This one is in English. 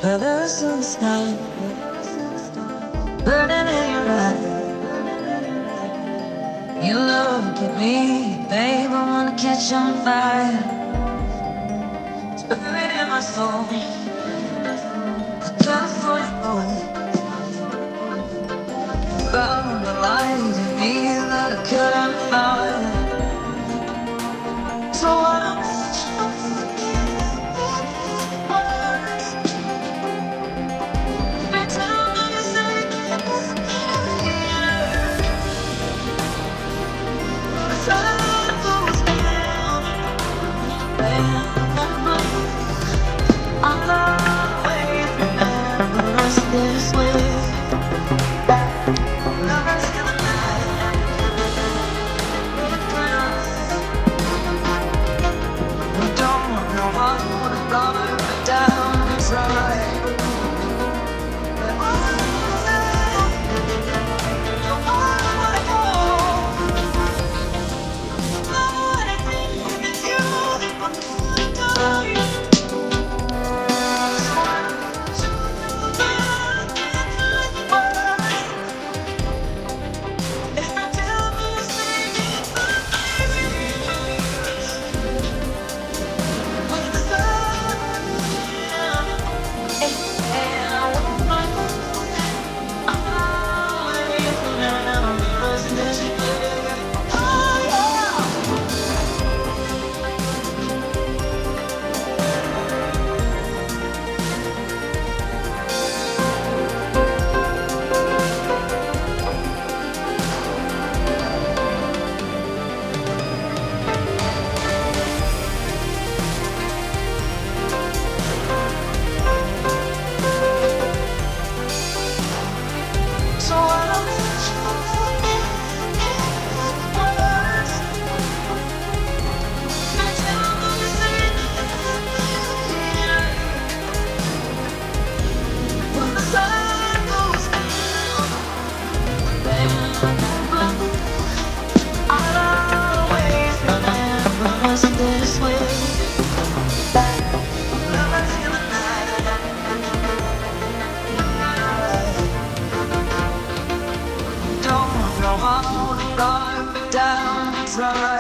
Colors in the sky, burning in your eyes. You look at me, babe, I wanna catch on fire. It's burning in my soul, the California boy. Found the light in me that I couldn't find. So this way. Lovers in the night, we don't know what would brought me down inside. This way, lovers in the night, don't know how to drive me down. Try.